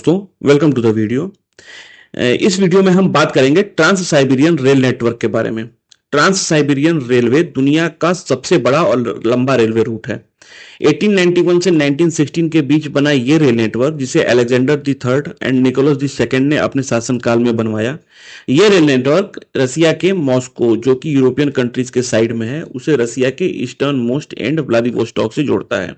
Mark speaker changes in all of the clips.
Speaker 1: दोस्तों, welcome to the video. इस video में हम बात करेंगे ट्रांस साइबेरियन रेल नेटवर्क के बारे में। ट्रांस साइबेरियन रेलवे दुनिया का सबसे बड़ा और लंबा रेलवे रूट है। 1891 से 1916 के बीच बना ये रेल नेटवर्क, जिसे Alexander the third and Nicholas the second ने अपने शासनकाल में बनवाया। ये रेल नेटवर्क रसिया के मॉस्को, जो कि यूरोपियन कंट्रीज के साइड में है, उसे रसिया के ईस्टर्न मोस्ट एंड व्लादिवोस्टॉक से जोड़ता है।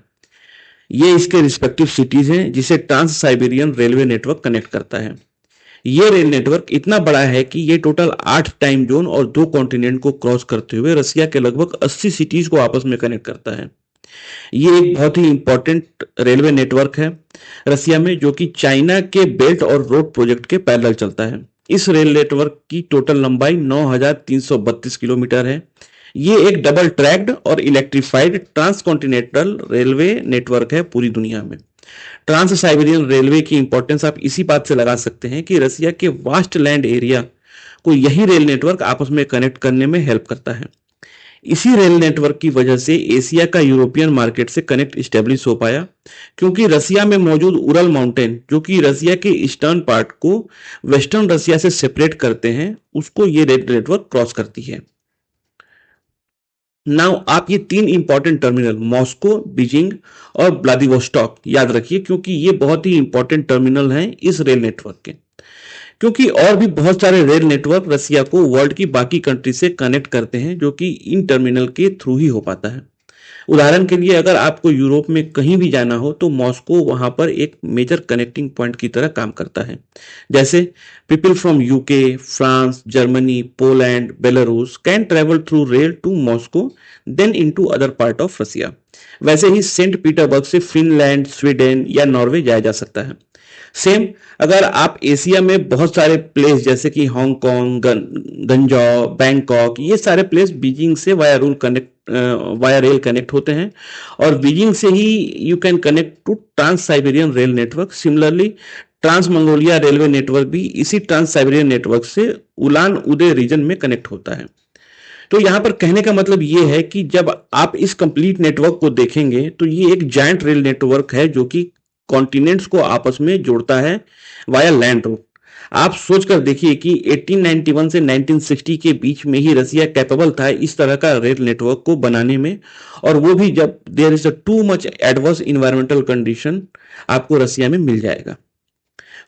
Speaker 1: ये इसके रिस्पेक्टिव सिटीज हैं जिसे trans Siberian railway network connect करता है। ये रेल नेटवर्क इतना बड़ा है कि ये टोटल 8 टाइम जोन और 2 कॉन्टिनेंट को क्रॉस करते हुए रसिया के लगभग 80 सिटीज को आपस में कनेक्ट करता है। ये एक बहुत ही इंपॉर्टेंट रेलवे नेटवर्क है रसिया में, जो कि चाइना के बेल्ट और रोड प्रोजेक्ट के पैरेलल चलता है। इस रेल नेटवर्क की टोटल लंबाई 9332 किलोमीटर है। ये एक डबल ट्रैक्ड और इलेक्ट्रिफाइड ट्रांसकॉन्टिनेंटल रेलवे नेटवर्क है पूरी दुनिया में। ट्रांस साइबेरियन रेलवे की इंपॉर्टेंस आप इसी बात से लगा सकते हैं कि रसिया के वास्ट लैंड एरिया को यही रेल नेटवर्क आपस में कनेक्ट करने में हेल्प करता है। इसी रेल नेटवर्क की वजह से एशिया का यूरोपियन मार्केट से कनेक्ट स्टेब्लिश हो पाया, क्योंकि रसिया में मौजूद उरल माउंटेन, जो कि रसिया के ईस्टर्न पार्ट को वेस्टर्न रसिया से सेपरेट करते हैं, उसको ये रेल नेटवर्क क्रॉस करती है। नाउ आप ये 3 इंपॉर्टेंट टर्मिनल मॉस्को, बीजिंग और व्लादिवोस्टॉक याद रखिए, क्योंकि ये बहुत ही इंपॉर्टेंट टर्मिनल हैं इस रेल नेटवर्क के। क्योंकि और भी बहुत सारे रेल नेटवर्क रसिया को वर्ल्ड की बाकी कंट्री से कनेक्ट करते हैं, जो कि इन टर्मिनल के थ्रू ही हो पाता है। उदाहरण के लिए अगर आपको यूरोप में कहीं भी जाना हो तो मॉस्को वहां पर एक मेजर कनेक्टिंग पॉइंट की तरह काम करता है। जैसे people from UK, France, Germany, Poland, Belarus can travel through rail to Moscow then into other part of Russia. वैसे ही सेंट पीटरबर्ग से फिनलैंड, स्वीडन या नॉर्वे जाया जा सकता है। सेम अगर आप एशिया में बहुत सारे प्लेस जैसे कि हांगकांग, गंजाओ, बैंकॉक, ये सारे प्लेस बीजिंग से वाया रेल कनेक्ट होते हैं, और बीजिंग से ही you can connect to trans Siberian rail network. Similarly trans Mongolia railway network भी इसी ट्रांस साइबेरियन नेटवर्क से उलान उदे रीजन में कनेक्ट होता है। तो यहां पर कहने का मतलब ये है कि जब आप इस कंप्लीट नेटवर्क को देखेंगे तो ये एक जायंट रेल नेटवर्क है, जो कि कॉन्टिनेंट्स को आपस में जोड़ता है वाया लैंड रूट। आप सोचकर देखिए कि 1891 से 1960 के बीच में ही रसिया कैपेबल था इस तरह का रेल नेटवर्क को बनाने में, और वो भी जब there is a too much adverse environmental condition आपको रसिया में मिल जाएगा।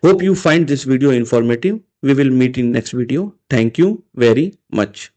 Speaker 1: Hope you find this video informative. We will meet in next video. Thank you very much.